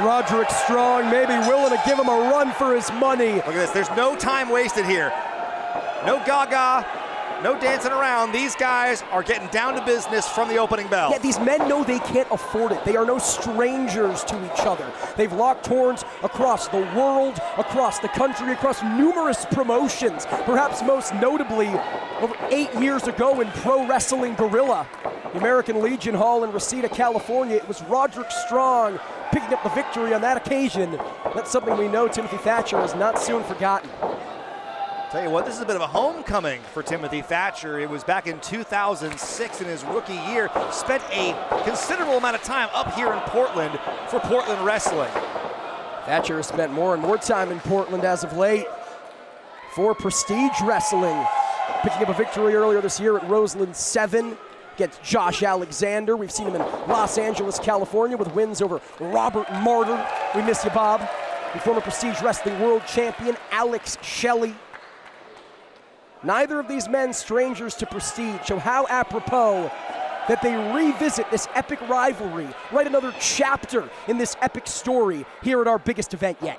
Roderick Strong maybe willing to give him a run for his money. Look at this, there's no time wasted here. No gaga, no dancing around. These guys are getting down to business from the opening bell. Yeah, these men know they can't afford it. They are no strangers to each other. They've locked horns across the world, across the country, across numerous promotions. Perhaps most notably, over 8 years ago in Pro Wrestling Guerrilla, the American Legion Hall in Reseda, California, it was Roderick Strong picking up the victory on that occasion. That's something we know Timothy Thatcher has not soon forgotten. Tell you what, this is a bit of a homecoming for Timothy Thatcher. It was back in 2006 in his rookie year. Spent a considerable amount of time up here in Portland for Portland Wrestling. Thatcher has spent more and more time in Portland as of late for Prestige Wrestling. Picking up a victory earlier this year at Roseland 7 against Josh Alexander. We've seen him in Los Angeles, California with wins over Robert Martyr. We miss you, Bob. The former Prestige Wrestling World Champion Alex Shelley. Neither of these men strangers to Prestige, so how apropos that they revisit this epic rivalry, write another chapter in this epic story here at our biggest event yet.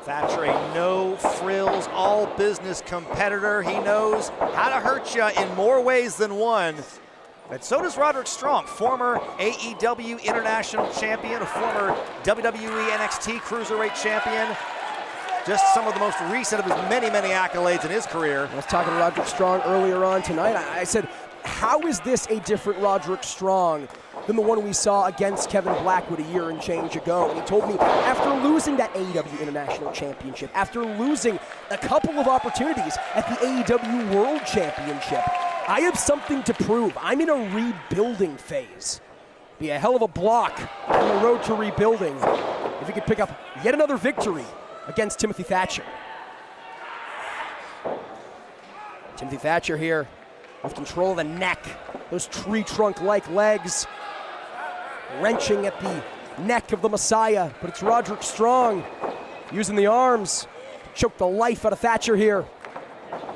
Thatcher, a no-frills, all-business competitor. He knows how to hurt you in more ways than one. And so does Roderick Strong, former AEW International Champion, a former WWE NXT Cruiserweight Champion. Just some of the most recent of his many, many accolades in his career. I was talking to Roderick Strong earlier on tonight. I said, how is this a different Roderick Strong than the one we saw against Kevin Blackwood a year and change ago? And he told me after losing that AEW International Championship, after losing a couple of opportunities at the AEW World Championship, I have something to prove. I'm in a rebuilding phase. Be a hell of a block on the road to rebuilding if he could pick up yet another victory against Timothy Thatcher. Timothy Thatcher here with control of the neck. Those tree trunk-like legs wrenching at the neck of the Messiah. But it's Roderick Strong using the arms to choke the life out of Thatcher here.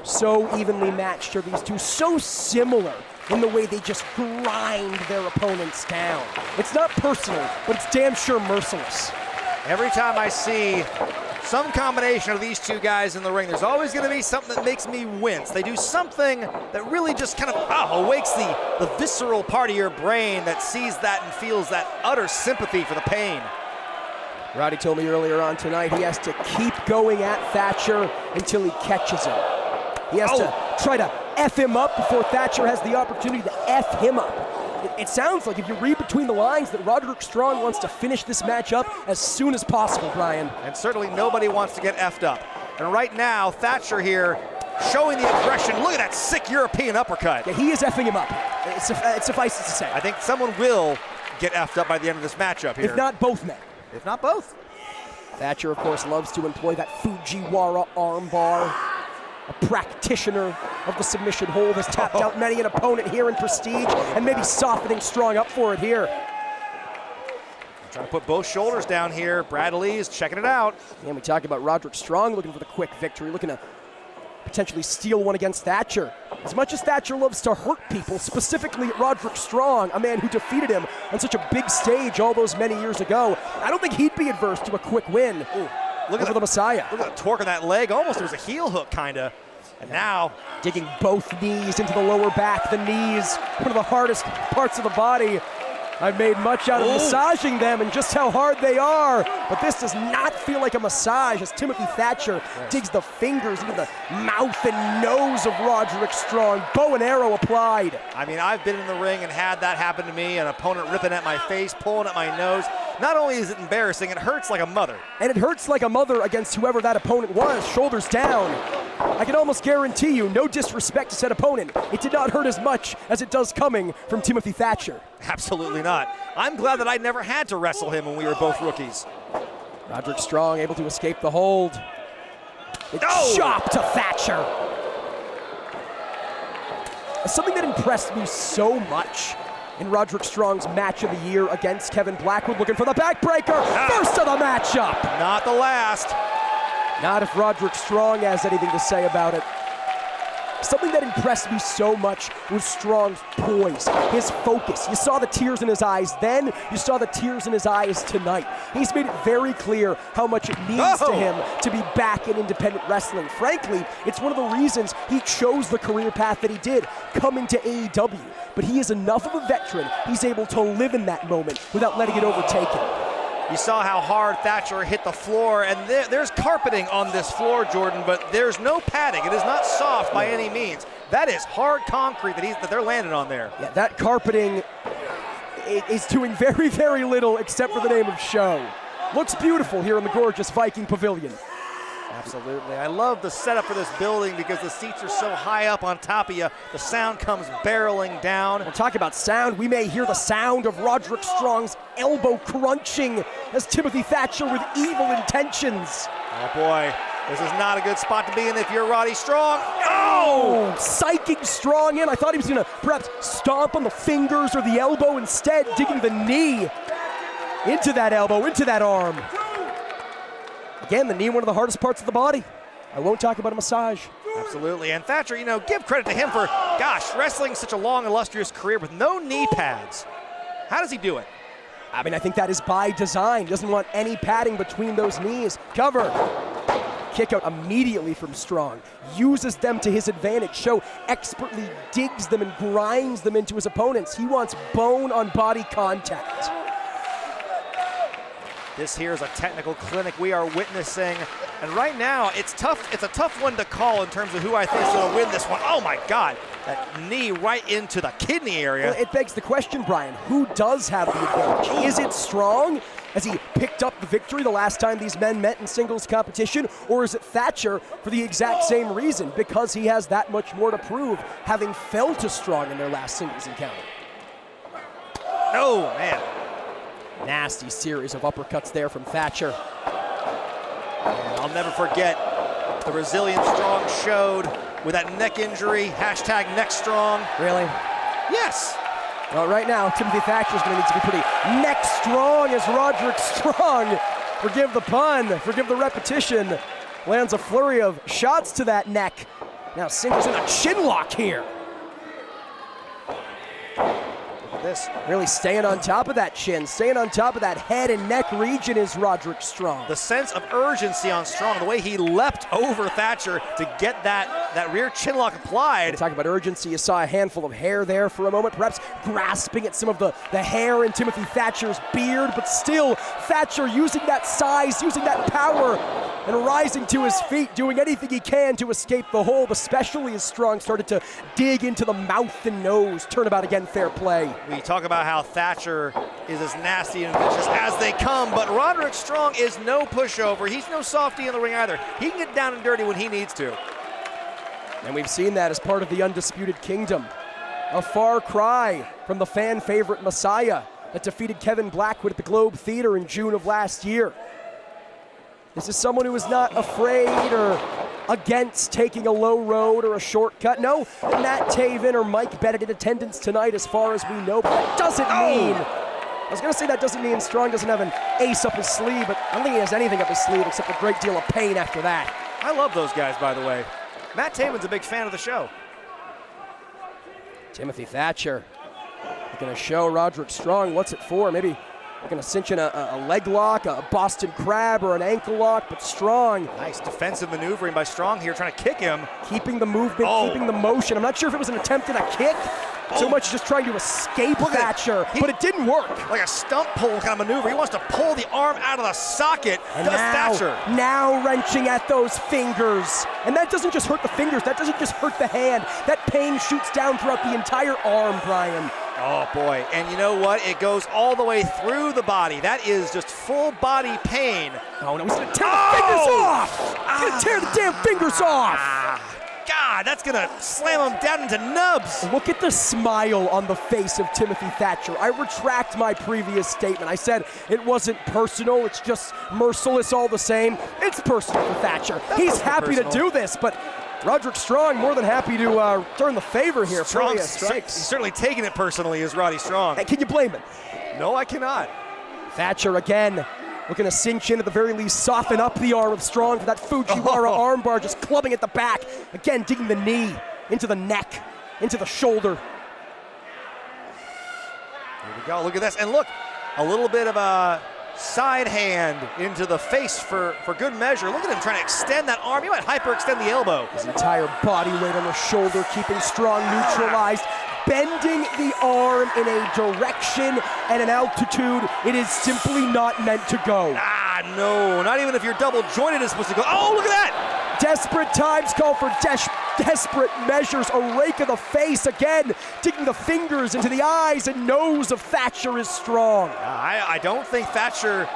So evenly matched are these two, so similar in the way they just grind their opponents down. It's not personal, but it's damn sure merciless. Every time I see some combination of these two guys in the ring, there's always going to be something that makes me wince. They do something that really just kind of awakes the visceral part of your brain that sees that and feels that utter sympathy for the pain. Roddy told me earlier on tonight he has to keep going at Thatcher until he catches him. He has to try to F him up before Thatcher has the opportunity to F him up. It sounds like, if you read between the lines, that Roderick Strong wants to finish this match up as soon as possible, Brian. And certainly nobody wants to get effed up. And right now, Thatcher here showing the aggression. Look at that sick European uppercut. Yeah, he is effing him up. It suffices to say. I think someone will get effed up by the end of this matchup here. If not both men. If not both. Thatcher, of course, loves to employ that Fujiwara armbar. A practitioner of the submission hold, has tapped out many an opponent here in Prestige, and maybe softening Strong up for it here. Trying to put both shoulders down here. Bradley is checking it out. And we talk about Roderick Strong looking for the quick victory, looking to potentially steal one against Thatcher. As much as Thatcher loves to hurt people, specifically Roderick Strong, a man who defeated him on such a big stage all those many years ago, I don't think he'd be adverse to a quick win. Look at the Messiah. Look at the torque on that leg. Almost it was a heel hook, kinda. And now, digging both knees into the lower back, the knees, one of the hardest parts of the body. I've made much out of massaging them and just how hard they are, but this does not feel like a massage as Timothy Thatcher digs the fingers into the mouth and nose of Roderick Strong. Bow and arrow applied. I mean, I've been in the ring and had that happen to me, an opponent ripping at my face, pulling at my nose. Not only is it embarrassing, it hurts like a mother. And it hurts like a mother against whoever that opponent was, shoulders down. I can almost guarantee you, no disrespect to said opponent, it did not hurt as much as it does coming from Timothy Thatcher. Absolutely not. I'm glad that I never had to wrestle him when we were both rookies. Roderick Strong able to escape the hold. Chop to Thatcher. Something that impressed me so much in Roderick Strong's match of the year against Kevin Blackwood, looking for the backbreaker. First of the matchup. Not the last. Not if Roderick Strong has anything to say about it. something that impressed me so much was Strong's poise, his focus. You saw the tears in his eyes then, you saw the tears in his eyes tonight. He's made it very clear how much it means to him to be back in independent wrestling. Frankly, it's one of the reasons he chose the career path that he did, coming to AEW. But he is enough of a veteran, he's able to live in that moment without letting it overtake him. You saw how hard Thatcher hit the floor, and there's carpeting on this floor, Jordan, but there's no padding. It is not soft by any means. That is hard concrete that they're landing on there. Yeah, that carpeting is doing very, very little except for the name of show. Looks beautiful here in the gorgeous Viking Pavilion. Absolutely. I love the setup for this building because the seats are so high up on top of you. The sound comes barreling down. We'll talk about sound. We may hear the sound of Roderick Strong's elbow crunching as Timothy Thatcher with evil intentions. Oh boy, this is not a good spot to be in if you're Roddy Strong. Oh! Psyching Strong in. I thought he was going to perhaps stomp on the fingers or the elbow, instead digging the knee into that elbow, into that arm. Again, the knee, one of the hardest parts of the body. I won't talk about a massage. Absolutely, and Thatcher, you know, give credit to him for, gosh, wrestling such a long, illustrious career with no knee pads. How does he do it? I mean, I think that is by design. He doesn't want any padding between those knees. Cover. Kick out immediately from Strong. Uses them to his advantage. Show expertly digs them and grinds them into his opponents. He wants bone-on-body contact. This here is a technical clinic we are witnessing, and right now it's tough. It's a tough one to call in terms of who I think is going to win this one. Oh my God, that knee right into the kidney area. Well, it begs the question, Brian, who does have the advantage? Is it Strong, as he picked up the victory the last time these men met in singles competition, or is it Thatcher for the exact same reason, because he has that much more to prove, having fell to Strong in their last singles encounter? Oh man. Nasty series of uppercuts there from Thatcher. And I'll never forget the resilience Strong showed with that neck injury, hashtag neck strong. Really? Yes. Well, right now, Timothy Thatcher's going to need to be pretty neck strong as Roderick Strong, forgive the pun, forgive the repetition, lands a flurry of shots to that neck. Now singles in a chin lock here. This really staying on top of that chin, staying on top of that head and neck region is Roderick Strong. The sense of urgency on Strong, the way he leapt over Thatcher to get that rear chin lock applied. Talking about urgency, you saw a handful of hair there for a moment, perhaps grasping at some of the hair in Timothy Thatcher's beard, but still Thatcher using that size, using that power, and rising to his feet, doing anything he can to escape the hold, especially as Strong started to dig into the mouth and nose. Turnabout again, fair play. We talk about how Thatcher is as nasty and vicious as they come, but Roderick Strong is no pushover. He's no softy in the ring either. He can get down and dirty when he needs to. And we've seen that as part of the Undisputed Kingdom. A far cry from the fan favorite Messiah that defeated Kevin Blackwood at the Globe Theater in June of last year. This is someone who is not afraid or against taking a low road or a shortcut. No, Matt Taven or Mike Bennett in attendance tonight as far as we know, but that doesn't mean, I was gonna say that doesn't mean Strong doesn't have an ace up his sleeve, but I don't think he has anything up his sleeve except a great deal of pain after that. I love those guys, by the way. Matt Taven's a big fan of the show. Timothy Thatcher gonna show Roderick Strong what's it for. Maybe they're gonna cinch in a leg lock, a Boston Crab, or an ankle lock, but Strong. Nice defensive maneuvering by Strong here, trying to kick him. Keeping the movement, keeping the motion. I'm not sure if it was an attempt at a kick, so much as just trying to escape Thatcher, but it didn't work. Like a stump pull kind of maneuver. He wants to pull the arm out of the socket. And does Thatcher. Now wrenching at those fingers. And that doesn't just hurt the fingers, that doesn't just hurt the hand. That pain shoots down throughout the entire arm, Brian. Oh boy, and you know what? It goes all the way through the body. That is just full body pain. Oh no, he's gonna tear the fingers off! He's gonna tear the damn fingers off! God, that's gonna slam him down into nubs. Look at the smile on the face of Timothy Thatcher. I retract my previous statement. I said it wasn't personal, it's just merciless all the same. It's personal for Thatcher. He's happy to do this, but Roderick Strong more than happy to return the favor here. He's certainly taking it personally, is Roddy Strong. Hey, can you blame him? No, I cannot. Thatcher again, looking to cinch in, at the very least, soften up the arm of Strong for that Fujiwara armbar, just clubbing at the back. Again, digging the knee. into the neck, into the shoulder. Here we go, look at this, and look, a little bit of a side hand into the face for good measure. Look at him trying to extend that arm. He might hyperextend the elbow. His entire body weight on the shoulder, keeping Strong neutralized, bending the arm in a direction and an altitude it is simply not meant to go. No, not even if you're double jointed it's supposed to go. Oh, look at that! Desperate times call for desperate measures. A rake of the face again, digging the fingers into the eyes and nose of Thatcher is Strong. I don't think Thatcher,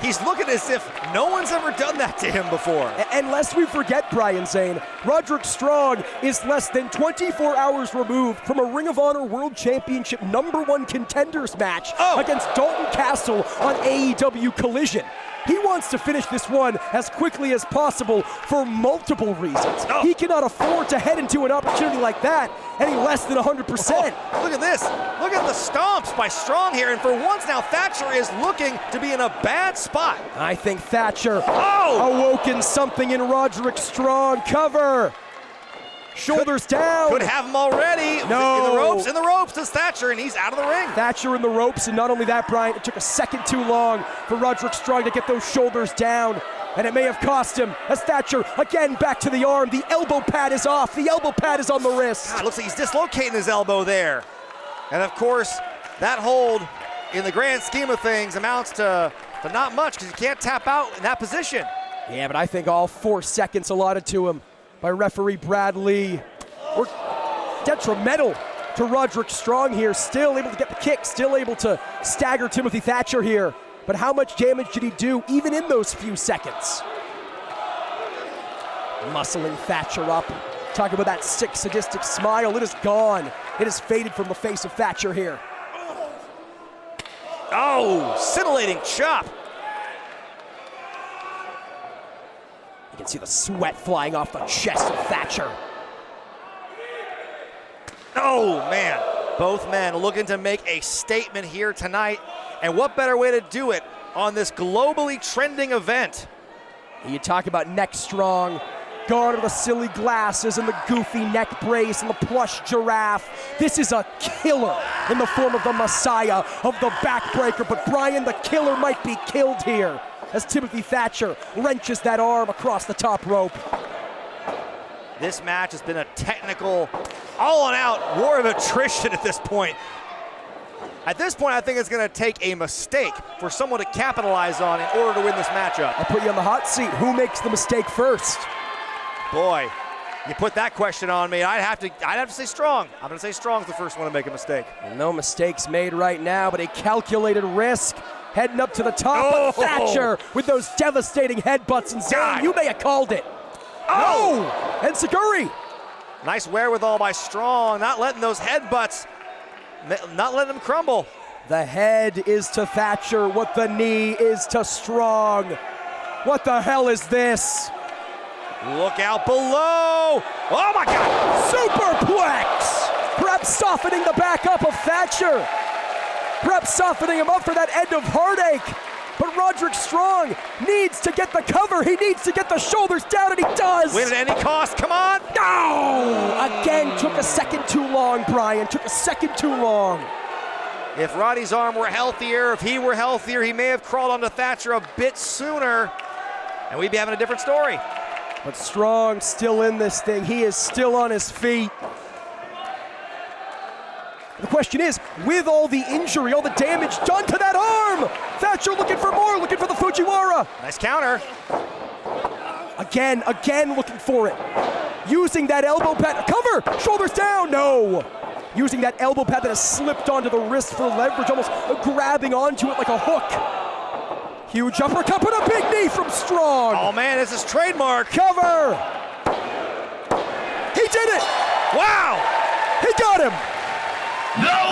he's looking as if no one's ever done that to him before. And lest we forget, Brian Zane, Roderick Strong is less than 24 hours removed from a Ring of Honor World Championship #1 contenders match against Dalton Castle on AEW Collision. He wants to finish this one as quickly as possible for multiple reasons. He cannot afford to head into an opportunity like that any less than 100%. Oh, look at this. Look at the stomps by Strong here. And for once now, Thatcher is looking to be in a bad spot. I think Thatcher awoken something in Roderick Strong. Cover. Shoulders down. Could have him already. No. In the ropes is Thatcher, and he's out of the ring. Thatcher in the ropes, and not only that, Brian, it took a second too long for Roderick Strong to get those shoulders down, and it may have cost him as Thatcher, again, back to the arm. The elbow pad is off. The elbow pad is on the wrist. God, looks like he's dislocating his elbow there. And, of course, that hold, in the grand scheme of things, amounts to not much because you can't tap out in that position. Yeah, but I think all 4 seconds allotted to him by referee Brad Lee were detrimental to Roderick Strong here. Still able to get the kick, still able to stagger Timothy Thatcher here. But how much damage did he do even in those few seconds? Muscling Thatcher up. Talk about that sick, sadistic smile. It is gone. It has faded from the face of Thatcher here. Oh, scintillating chop. You can see the sweat flying off the chest of Thatcher. Oh, man. Both men looking to make a statement here tonight. And what better way to do it on this globally trending event? You talk about neck strong, gone are the silly glasses and the goofy neck brace and the plush giraffe. This is a killer in the form of the Messiah of the backbreaker. But Brian, the killer might be killed here as Timothy Thatcher wrenches that arm across the top rope. This match has been a technical, all-on-out war of attrition at this point. At this point, I think it's going to take a mistake for someone to capitalize on in order to win this matchup. I'll put you on the hot seat. Who makes the mistake first? Boy, you put that question on me, I'd have to say Strong. I'm going to say Strong's the first one to make a mistake. No mistakes made right now, but a calculated risk. Heading up to the top, but Thatcher with those devastating headbutts, and Zane, you may have called it. Oh! And Seguri. Nice wherewithal by Strong, not letting those headbutts, not letting them crumble. The head is to Thatcher what the knee is to Strong. What the hell is this? Look out below. Oh my God. Superplex! Perhaps softening the back up of Thatcher. Perhaps softening him up for that end of heartache. But Roderick Strong needs to get the cover. He needs to get the shoulders down, and he does. Win at any cost, come on. No! Again, took a second too long, Brian. Took a second too long. If Roddy's arm were healthier, if he were healthier, he may have crawled onto Thatcher a bit sooner, and we'd be having a different story. But Strong still in this thing. He is still on his feet. The question is, with all the injury, all the damage done to that arm, Thatcher looking for more, looking for the Fujiwara. Nice counter. Again looking for it. Using that elbow pad, cover, shoulders down, no. Using that elbow pad that has slipped onto the wrist for leverage, almost grabbing onto it like a hook. Huge uppercut, but a big knee from Strong. Oh man, this is trademark. Cover. He did it. Wow. He got him. No